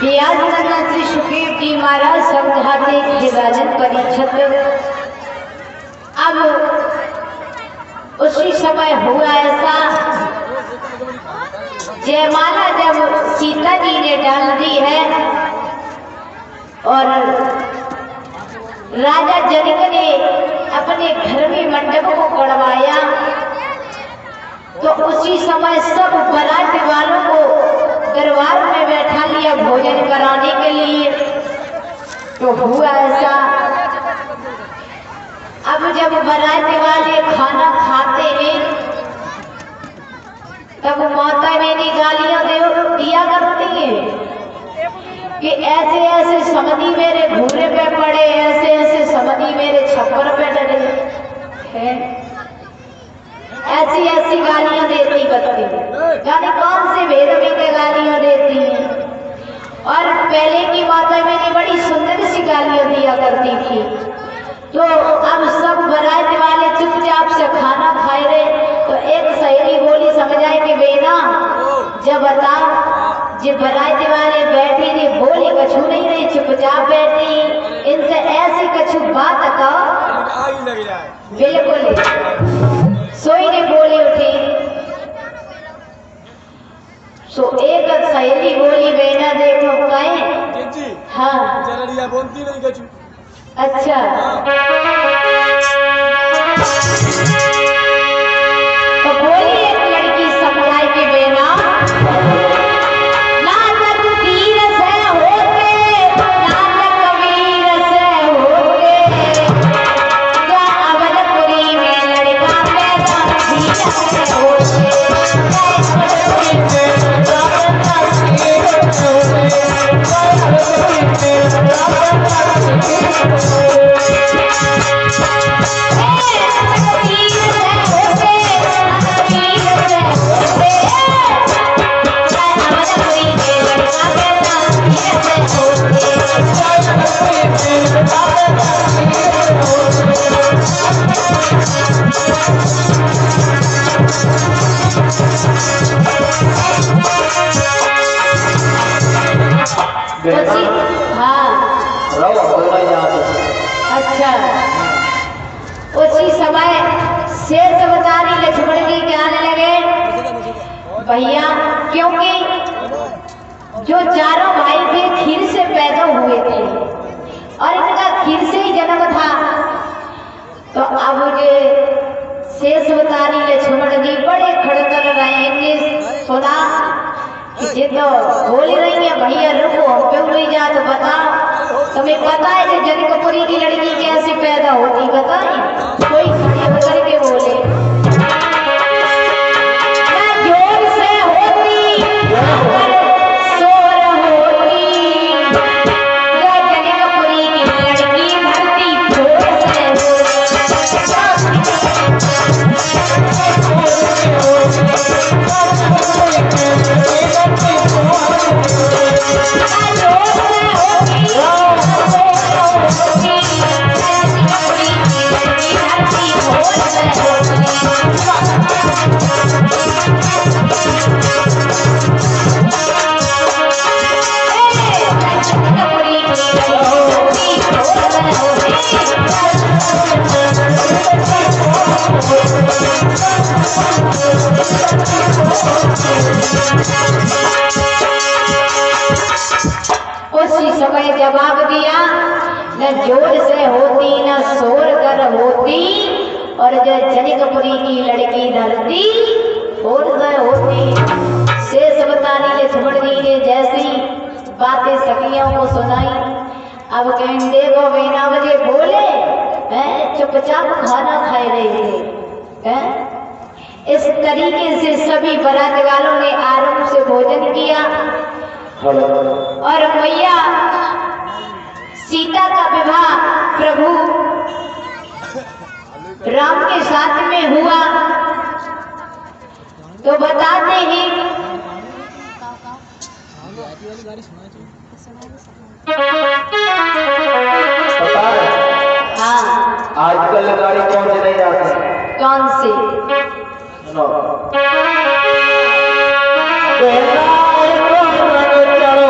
व्यास श्री सुखदेव जी महाराज समझाते थे राजन परीक्षित। अब उसी समय हुआ ऐसा, जयमाला जब सीता जी ने डाल दी है और राजा जनक ने अपने घर में मंडप को गड़वाया, तो उसी समय सब बारात वालों को दरबार में बैठा लिया भोजन कराने के लिए। तो हुआ ऐसा, अब जब बारात वाले खाना खाते हैं तब माता मेरी गालियां दिया करती है कि ऐसे ऐसे समधी मेरे घूरे पे पड़े, ऐसे ऐसे समधी मेरे छप्पर पे डरे हैं, ऐसी ऐसी गालियां देती करती, जाने कौन से भेद में के गालियां देती हैं। और पहले की माता मेरी बड़ी सुंदर सी गालियां दिया करती थी। तो अब सब बारात वाले चुपचाप से खाना खाए रहे, तो एक सहेली बोली, समझ आए कि बेना जब बताओ, जब बारात वाले बैठी थी बोली कछु नहीं रही, चुपचाप बैठी, इनसे ऐसी कछु बात कहो। बिल्कुल सोई ने बोली उठी। तो एक सहेली बोली, बेना देखो कहे, हाँ जरा बोलती नहीं कछु। अच्छा तो बोली एक लड़की समझाई कि बेना नानक तीर से होके, नानक वीर से होके, या अवधपुरी में लड़का पैदा धीर से होके, अच्छा उसी समय शेष अवतारी लक्ष्मण जी कहने लगे, भैया क्योंकि जो चारों भाई थे खीर से पैदा हुए थे और इनका खीर से ही जन्म था, तो अब जो शेष अवतारी लक्ष्मण जी बड़े खड़तर रहेंगे, सुना कि तो बोल रही है भैया रुको हम क्यों नहीं जा, तो बताओ तुम्हें पता है कि जनकपुरी की लड़की कैसे पैदा होती, बताए कोई खड़े होकर के बोले, जोर से होती शोर होती, जनकपुरी की लड़की धरती जोर उसी समय जवाब दिया, न जोर से होती न शोर कर होती, और जो जनकपुरी की लड़की धरती शोर से होती। शेष अवतारी लक्ष्मण जी ने जैसी बातें सखियों को सुनाई, अब कहें देखो बिना बजे बोले चुपचाप खाना खाए रहे थे। इस तरीके से सभी बारात वालों ने आराम से भोजन किया और मैया सीता का विवाह प्रभु राम के साथ में हुआ। तो बताते हैं हाँ आजकल गाड़ी कौन से नहीं जाती, कौन सी चलो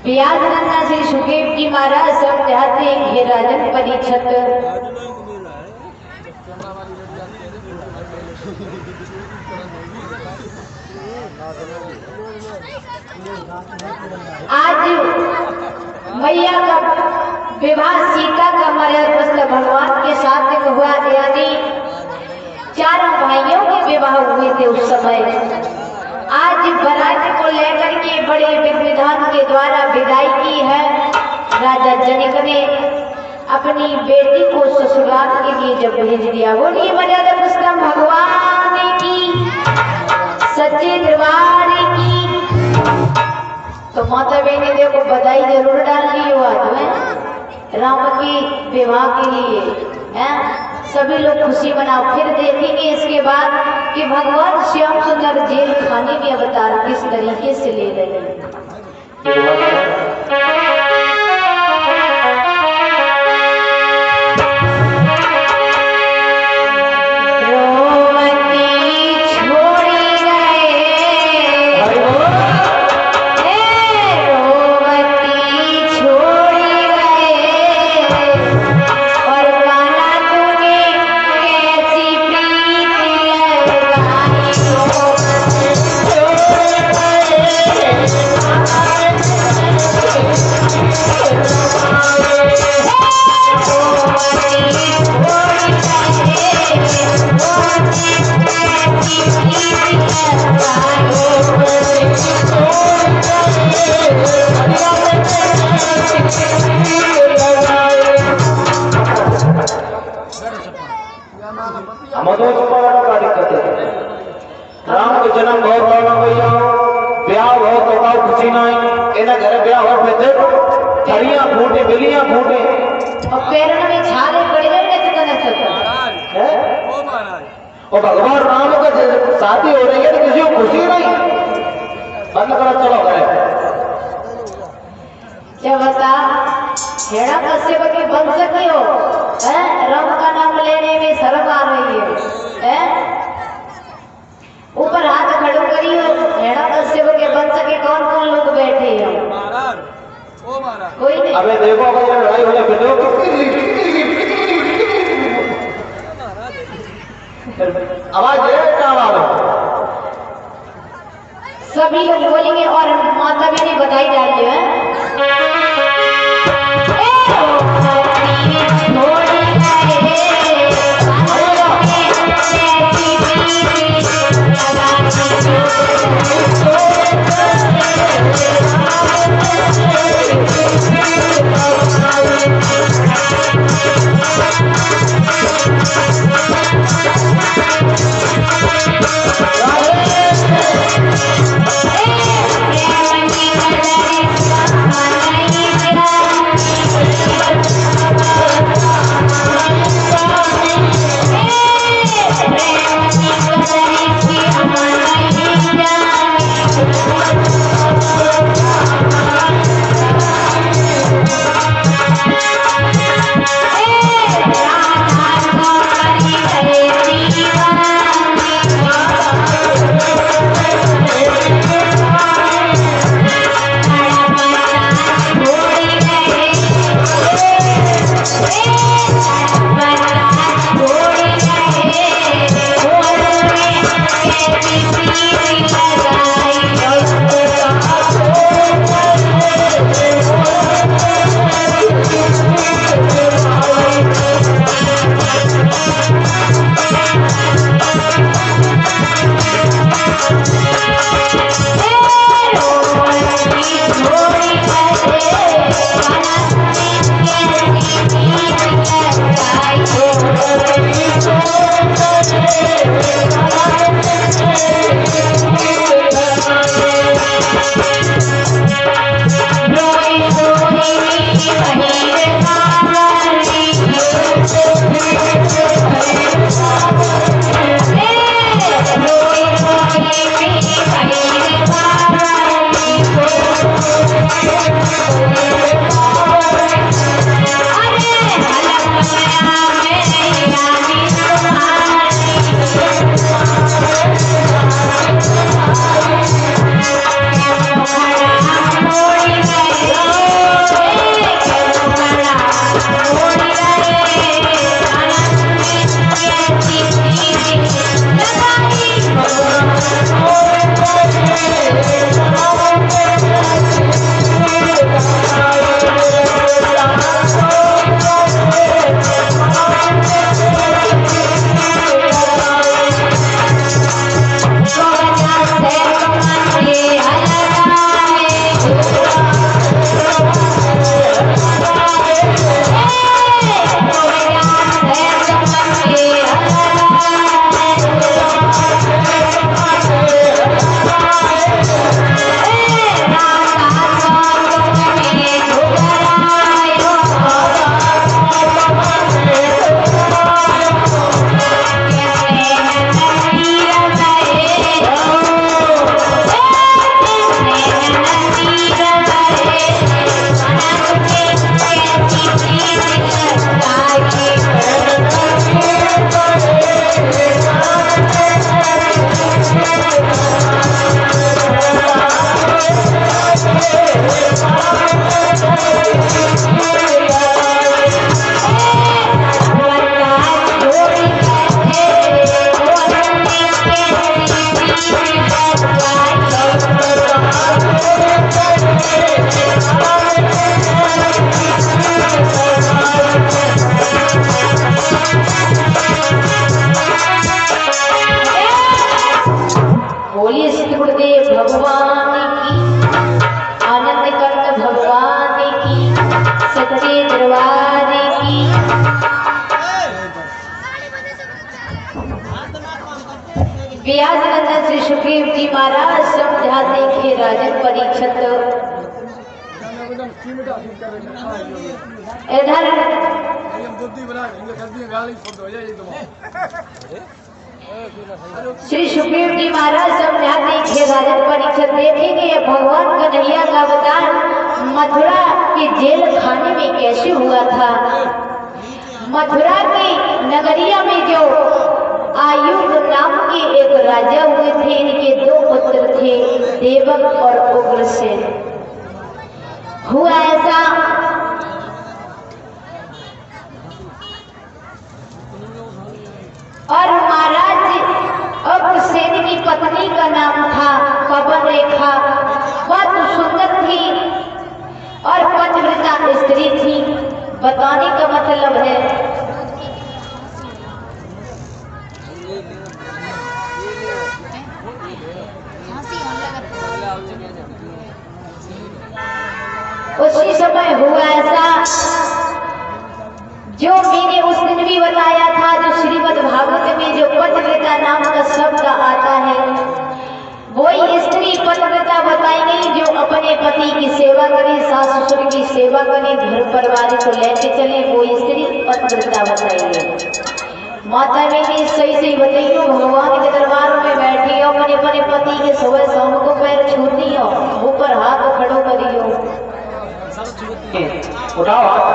ब्याज नंदा से सुखेव की महाराज सब चाहते ये राजन परीक्षक आज मैया का विवाह सीता का मर्यादा भगवान के साथ हुआ, यानी चारों भाइयों के विवाह हुए थे उस समय। आज बारात को लेकर के बड़े विधान के द्वारा विदाई की है। राजा जनक ने अपनी बेटी को ससुराल के लिए जब भेज दिया, बोलिए मर्यादा पुरुषोत्तम भगवान की, सच्चे दरबार की। तो माता बहनी देखो बधाई जरूर डाल ली हो आज में राम की विवाह के लिए है, सभी लोग खुशी मनाओ। फिर देखेंगे इसके बाद कि भगवान श्याम सुंदर जेल खाने में अवतार किस तरीके से ले रहे हैं। में का दिक्कत है? राम के जन्म बहुत बड़ा भैया ब्याह हो तो का खुशी नहीं इन्हें घर ब्याह हो पे देखो हरियां फूटे बिलियां फूटे और पैरों में छाले पड़ गए ना तो कने सकता है और भगवान राम का शादी हो रही है तो किसी को खुशी नहीं बंद करो चलो घरे क्या बता हेड़ा कश्यप की बन सकी हो हैं राम का नाम लेने में शर्म आ रही है हैं ऊपर हाथ खड़ो करी हो हेड़ा कश्यप के बन सके कौन कौन लोग बैठे हैं कोई नहीं अबे देखो अगर ये लड़ाई हो जाए वीडियो आवाज दे क्या आवाज सभी लोग बोलेंगे और माता भी नहीं बताई जाएगी है व्यास नंदन श्री सुखदेव जी महाराज समझाते थे राजन परीक्षित इधर श्री सुखदेव जी महाराज समझाते थे राजन परीक्षित देखेंगे भगवान कन्हैया का अवतार मथुरा के जेल खाने में कैसे हुआ था। मथुरा की नगरिया में जो आयुध नाम के एक राजा हुए थे, इनके दो पुत्र थे देवक और उग्रसेन। हुआ ऐसा और महाराज उग्रसेन की पत्नी का नाम था पवन रेखा, बहुत सुंदर थी और पतिव्रता स्त्री थी। बताने का मतलब है उसी समय हुआ ऐसा जो मैंने उस दिन भी बताया था, जो श्रीमद् भागवत में जो पतिव्रता नाम का शब्द आता है, वही स्त्री पतिव्रता बताई गई जो अपने पति की सेवा करे, सास ससुर की सेवा करे, घर परिवार को लेके चले, वो स्त्री पतिव्रता बताई गई। माता मैंने सही सही बताई हो, भगवान के दरबार में बैठी हो, अपने अपने पति के सुबह शाम को पैर छूती हो, ऊपर हाथ खड़ो करी हो, उठाओ हाथ।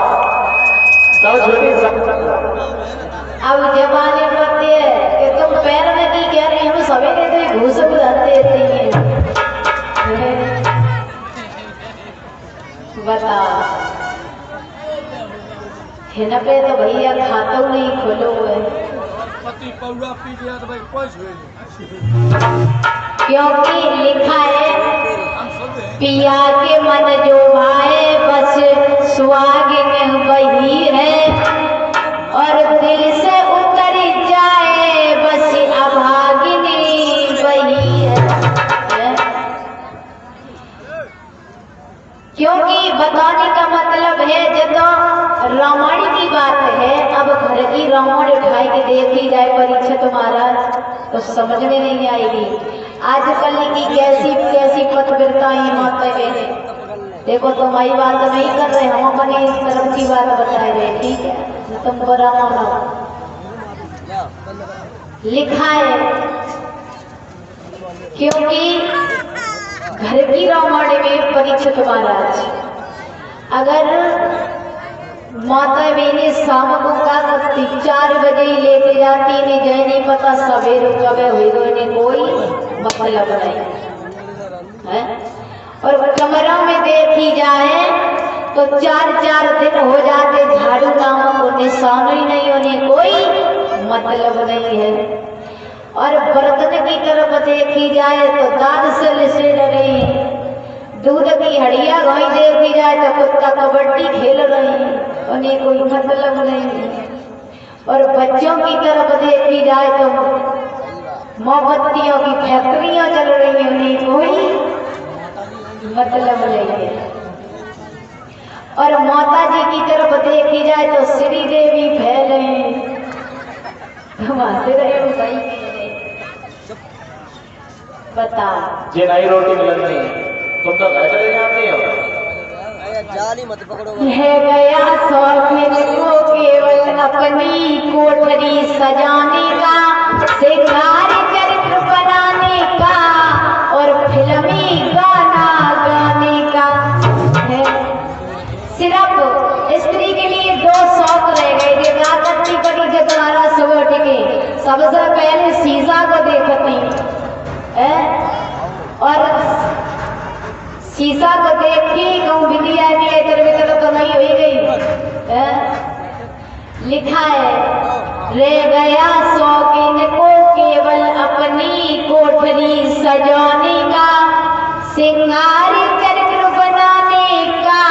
अब जमाने पड़ते है कि तुम पैर में की कह रही, हम सवेरे तो घूस बुलाते हैं। बता हिन पे तो भैया खातो नहीं खोलो है, क्योंकि लिखा है पिया के मन जो भाए बस सुहागिन वही है, और दिल से उतर जाए बस अभागिनी वही है। क्योंकि बताने का मतलब है जब रामायण की बात है, अब घर की रावण उठाई के देखी जाए परीक्षित महाराज तो समझ में नहीं आएगी। आजकल की कैसी कैसी पतिव्रताएं माता बहने, देखो तुम्हारी बात नहीं कर रहे, हम अपने इस तरफ की बात बता रहे, ठीक है, तुम बुरा मानो। लिखा है क्योंकि घर की रावण में परीक्षित महाराज अगर माता बहने शाम को का करती 4 बजे ही लेके जाती, नहीं जाए नहीं पता सवेरे कब हुई ने कोई मतलब नहीं है। और कमरा में देखी जाए तो 4-4 दिन हो जाते, झाड़ू नाम को निशान ही नहीं, होने कोई मतलब नहीं है। और बर्तन की तरफ देखी जाए तो दाद से लिसे रही, दूध की हड़िया गाय देखी जाए तो कुत्ता कबड्डी खेल रही, उन्हें कोई मतलब नहीं। और बच्चों की तरफ देखी जाए तो मोमबत्तियों की फैक्ट्रियां चल रही हैं, उन्हें कोई मतलब नहीं है। और माता जी की तरफ देखी जाए तो श्री देवी फैले घुमाते रहे भाई। बता जे नई रोटी मिलती तुम तो घर चले जाते हो, जाली मत पकड़ो। है गया शौकीन को केवल अपनी कोठरी सजाने का, श्रृंगार चरित्र बनाने का और फिल्मी गाना गाने का है। सिर्फ स्त्री के लिए 2 शौक रह गए, जो क्या करती पड़ी जब तुम्हारा सुबह उठे सबसे पहले शीशा को देखती है, और शीशा को देखी कहूँ बिंदिया दिया इधर भीतर तो नहीं हो गई है? लिखा है रह गया शौकीन को केवल अपनी कोठरी सजाने का, श्रृंगार चरित्र बनाने का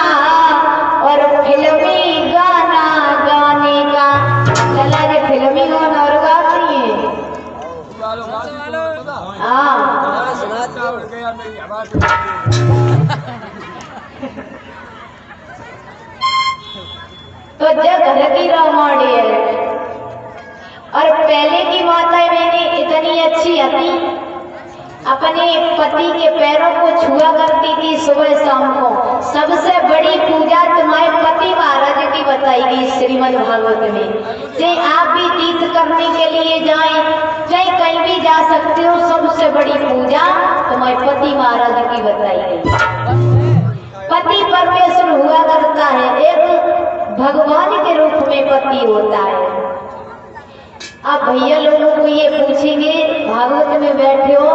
और फिल्मी गाना गाने का। चला जो फिल्मी गाना और गाती है, हाँ तो जब घर की रामायण है और पहले की माता मैंने इतनी अच्छी अच्छी थी, अपने पति के पैरों को छुआ करती थी सुबह शाम को। सबसे बड़ी पूजा तुम्हारे पति महाराज की बताई गई श्रीमद् भागवत में। चाहे आप भी तीर्थ करने के लिए जाएं, चाहे कहीं भी जा सकते हो, सबसे बड़ी पूजा तुम्हारे पति महाराज की बताई गई। पति परमेश्वर हुआ करता है, एक भगवान के रूप में पति होता है। अब भैया लोगों को ये पूछेंगे, भागवत में बैठे हो,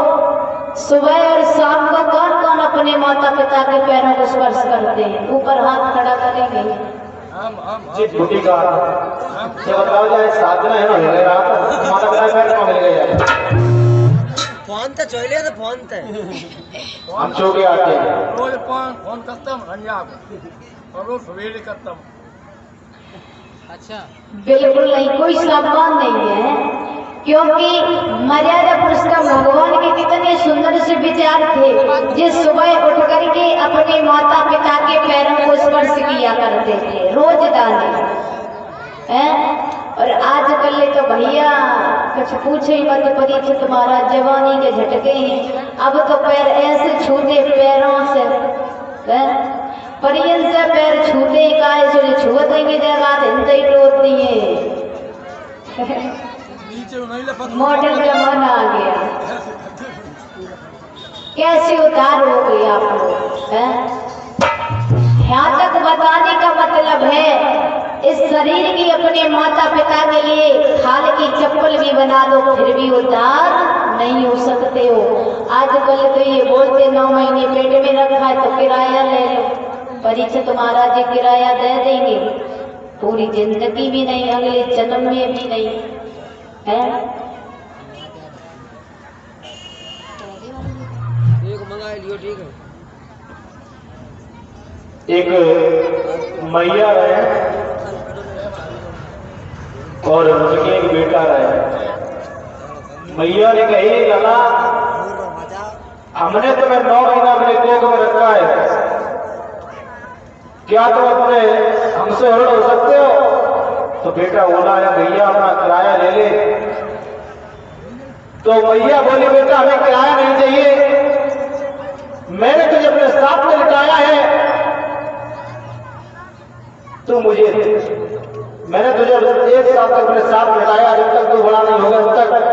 सुबह और शाम को कौन कौन अपने माता पिता के पैरों को स्पर्श करते हैं? ऊपर हाथ खड़ा करेंगे। जी छुट्टी का से बताओ जाए साधना है ना ले रात माता पिता पैर को मिल गया फोन तो चले तो फोन तो हम सो के आते हैं रोज फोन करता हूँ पंजाब और रोज सवेरे करता हूँ। अच्छा, बिल्कुल नहीं, कोई सम्मान नहीं है, क्योंकि मर्यादा पुरुषोत्तम भगवान के कितने सुंदर से विचार थे, जिस सुबह उठ करके अपने माता पिता के पैरों को स्पर्श किया करते थे रोज दानी है। और आजकल तो भैया कुछ पूछे ही मत, परीक्षित महाराज जवानी के झटके हैं। अब तो पैर ऐसे छूते पैरों से परियन से पैर छूते का छुआ देंगे जगह हिंदे टोट दिए। मॉडल जमाना आ गया, कैसे उतार हो गए आप लोग? यहाँ तक बताने का मतलब है, इस शरीर की अपने माता पिता के लिए खाल की चप्पल भी बना दो फिर भी उद्धार नहीं हो सकते हो। आजकल तो ये बोलते 9 महीने पेट में रखा है तो किराया ले लो। परीक्षित महाराज जी किराया दे देंगे, पूरी जिंदगी भी नहीं, अगले जन्म में भी नहीं है। एक मंगा लियो, ठीक है। एक मैया रहे और उनके एक बेटा रहे। मैया ने कही लाला हमने तुम्हें 9 महीना अपने कोख में रखा है, क्या तुम अपने हमसे अलग हो सकते हो? तो बेटा बोला है भैया अपना किराया ले ले। तो मैया बोली बेटा हमें किराया नहीं चाहिए, मैंने तुझे अपने साथ में लिटाया है, तू मुझे मैंने तुझे एक साल तक अपने साथ लिटाया, जब तक तू बड़ा नहीं होगा तब तक,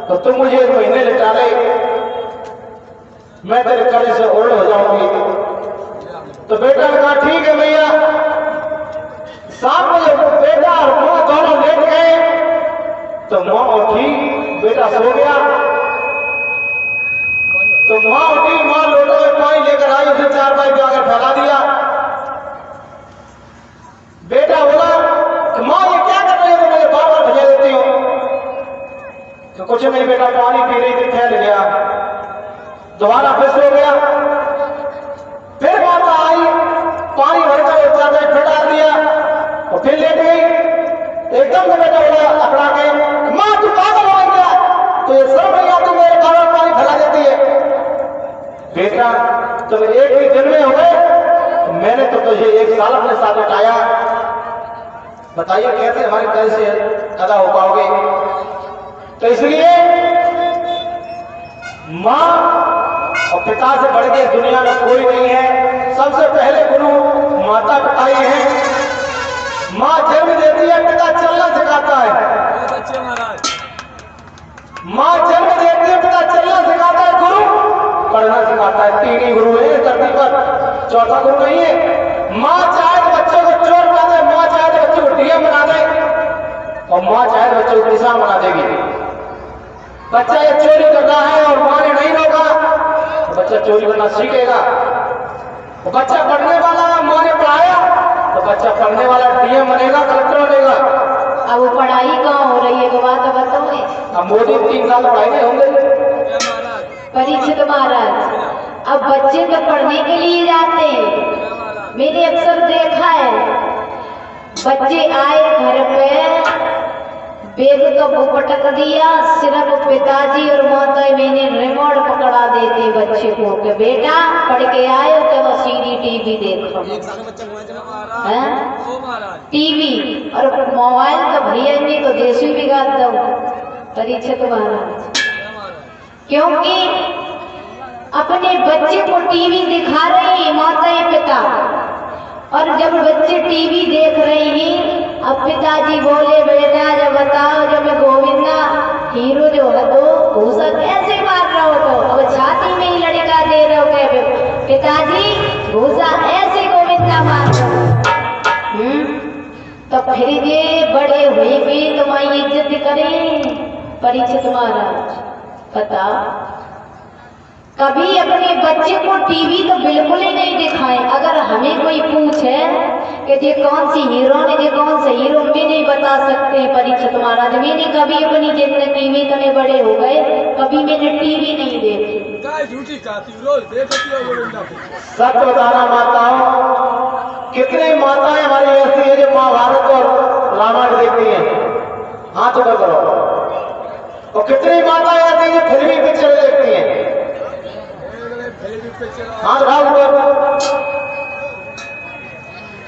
तो तुम मुझे 1 महीने लिटा ले, मैं तेरे कर्ज से ओल्ड हो जाऊंगी। तो बेटा ने कहा ठीक है भैया। साथ में जब बेटा और मां दोनों लेट गए तो मां उठी, बेटा सो गया। तो मां उठी, मां लोटो में पानी लेकर आई, उसे 4 पाई आकर फैला दिया। बेटा बोला कि मां ये क्या कर रही हो, मुझे बार बार भेजा देती हो? तो कुछ नहीं बेटा, पानी पी रही थी फैल गया। दोबारा फिर सो गया, फिर माता आई, पानी भरकर चादर फिर डाल दिया और फिर लेट गई। एकदम से बेटा बोला अकड़ा के, मां तू पागल हो गया, तो ये सब भैया तू मेरे कारण पानी फैला देती है। बेटा तुम एक ही दिन में हो गए, मैंने तो तुझे 1 साल अपने साथ बिताया, बताइए कैसे हमारे कर्ज से अदा हो पाओगे? तो इसलिए मां और पिता से बढ़ के दुनिया में कोई नहीं है। सबसे पहले गुरु माता पिता ही है। मां जन्म देती है, पिता चलना सिखाता है। मां जन्म देती है, पिता चलना सिखाता है, गुरु पढ़ना सिखाता है। 3 ही गुरु है धरती पर, चौथा गुरु नहीं है। मां चाहे तो बच्चों को चोर बना दे, मां चाहे तो बच्चों को डीएम बना दे, और मां चाहे तो बच्चों को किसान बना देगी। बच्चा ये चोरी कर रहा है और मां ने नहीं रोका तो बच्चा चोरी करना सीखेगा। वो बच्चा पढ़ने वाला, मां ने पढ़ाया तो बच्चा पढ़ने वाला डीएम बनेगा, कलेक्टर बनेगा। अब वो पढ़ाई कहाँ हो रही है, वो बात बताओ। अब मोदी 3 साल पढ़ाई नहीं होंगे। परीक्षित महाराज अब बच्चे तो पढ़ने के लिए जाते हैं, मैंने अक्सर देखा है बच्चे आए घर पे, बैग का पटक दिया, सिर्फ पिताजी और माता मैंने रिमोट पकड़ा देते बच्चे को कि बेटा पढ़ के आए हो तो सीडी टीवी देखो। टीवी और मोबाइल तो भैया नहीं तो देश भी बिगाड़ दो। परीक्षित महाराज क्योंकि अपने बच्चे को टीवी दिखा रही है माता पिता, और जब बच्चे टीवी देख रहे हैं, अब पिताजी बोले बेटा जब बताओ जब गोविंदा हीरो जो है तो घूसा कैसे मार रहे हो, तो अब छाती में ही लड़का दे रहे हो, कहे पिताजी घूसा ऐसे गोविंदा मार रहे हो। तो फिर ये बड़े हुए तुम्हारी इज्जत करें परीक्षित महाराज। पता कभी अपने बच्चे को टीवी तो बिल्कुल ही नहीं दिखाएं। अगर हमें कोई पूछे कि ये कौन सी हीरोइन है, ये कौन सा हीरो, भी नहीं बता सकते परीक्षित महाराज। मैंने कभी अपनी जिंदगी में इतने बड़े हो गए कभी मैंने टीवी नहीं देखी। सच बताना माताओं, कितनी माताएं हमारी ऐसी है जो महाभारत और रामायण देखती हैं, हाथ ऊपर करो। और कितनी माताएं ऐसी है जो फिल्मी पिक्चर देखती हैं, हाथ उठाओ ऊपर।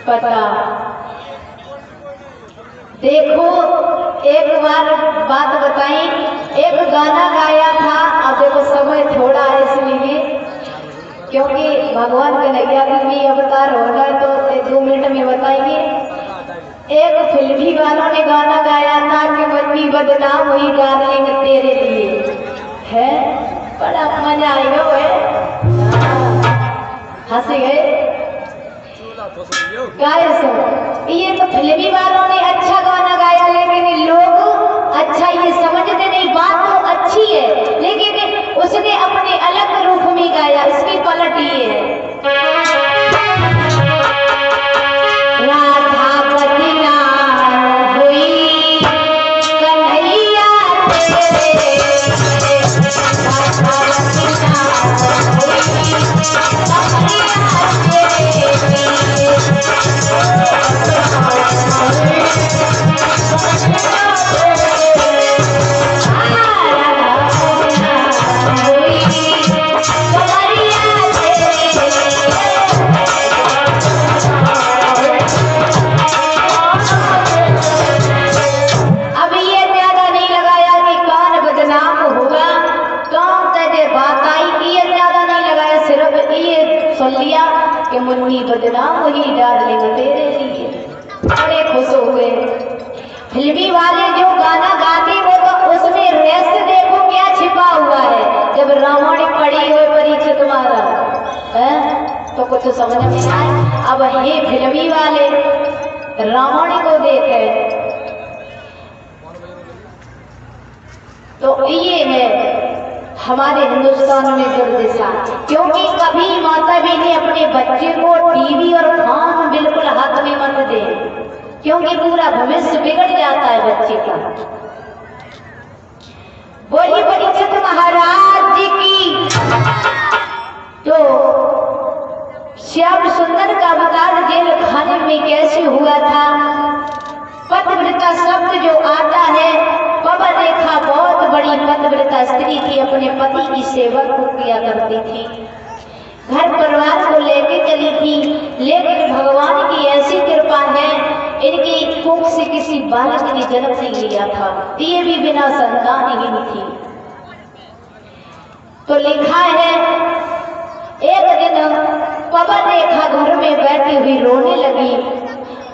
पता देखो एक बार बात बताई, एक गाना गाया था। अब देखो समय थोड़ा है इसलिए, क्योंकि भगवान के नैया भी अवतार होना है तो 2 मिनट में बताएंगे। एक फिल्मी वालों ने गाना गाया था कि बन्नी बदनाम हुई डार्लिंग तेरे लिए, है बड़ा मजा आएगा वो हंस गए गाय सो। ये तो फिल्मी वालों ने अच्छा गाना गाया, लेकिन लोग अच्छा ये समझते नहीं। बात तो अच्छी है लेकिन उसने अपने अलग रूप में गाया। इसकी पलट ये है, राधा बदनाम हुई कन्हैया तेरे, राधा बदनाम हुई मुन्नी बदनाम वही डार्लिंग तेरे लिए। बड़े खुश हो गए फिल्मी वाले जो गाना गाते वो, तो उसमें रहस्य देखो क्या छिपा हुआ है। जब रावण पड़ी हुई परीक्षित महाराज तो कुछ समझ में आए। अब ये फिल्मी वाले रावण को देखे तो ये है हमारे हिंदुस्तान में दुर्दशा। क्योंकि कभी माता भी ने अपने बच्चे को टीवी और फोन बिल्कुल हाथ में मत दे, क्योंकि पूरा भविष्य बिगड़ जाता है बच्चे का। बोलिए परीक्षित महाराज जी की। तो श्याम सुंदर का अवतार जेल खाने में कैसे हुआ था? पतिव्रता शब्द जो आता है, पवन रेखा बहुत बड़ी पतिव्रता स्त्री थी, अपने पति की सेवा को किया करती थी, घर परिवार को लेके चली थी। लेकिन भगवान की ऐसी कृपा है, इनकी कुख से किसी बालक ने जन्म नहीं लिया था, ये भी बिना संतानहीन थी। तो लिखा है एक दिन पवन रेखा घर में बैठी हुई रोने लगी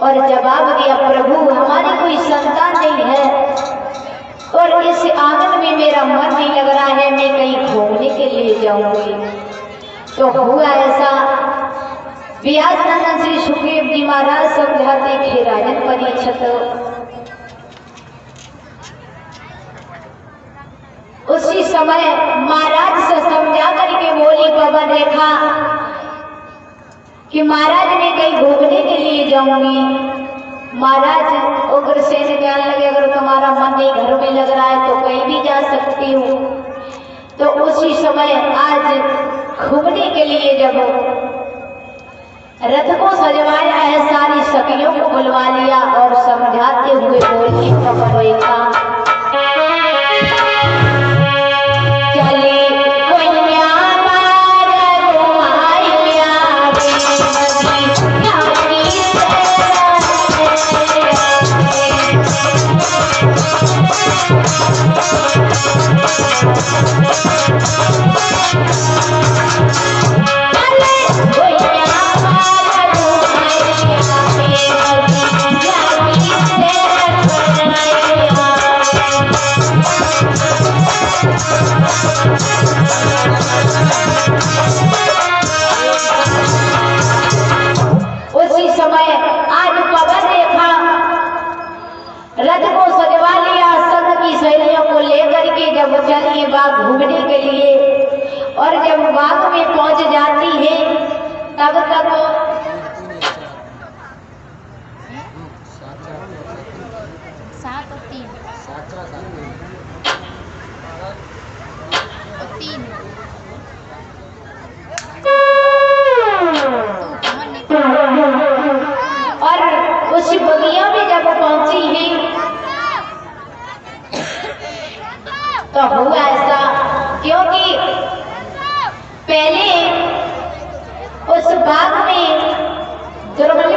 और जवाब दिया, प्रभु हमारी कोई संतान नहीं है और इस आंगन में मेरा मन नहीं लग रहा है, मैं कहीं घूमने के लिए जाऊंगी। तो हुआ ऐसा, व्यास नंदन श्री सुखदेव जी महाराज समझाते थे राजन परीक्षित। उसी समय महाराज से समझा करके बोली पवन रेखा कि महाराज मैं कहीं घूमने के लिए जाऊंगी। महाराज उग्रसेन कहने लगे, अगर तुम्हारा मन नहीं घर में लग रहा है तो कहीं भी जा सकती हूँ। तो उसी समय आज घूमने के लिए जब रथ को सजवाया है, सारी सखियों को बुलवा लिया और समझाते हुए बोली पवन रेखा, चले है बाग घूमने के लिए। और जब बाग में पहुंच जाती है तब तक सात और तीन और तीन और उस बगिया में जब पहुंची है तो हुआ ऐसा, क्योंकि पहले उस बाग में दुर्मल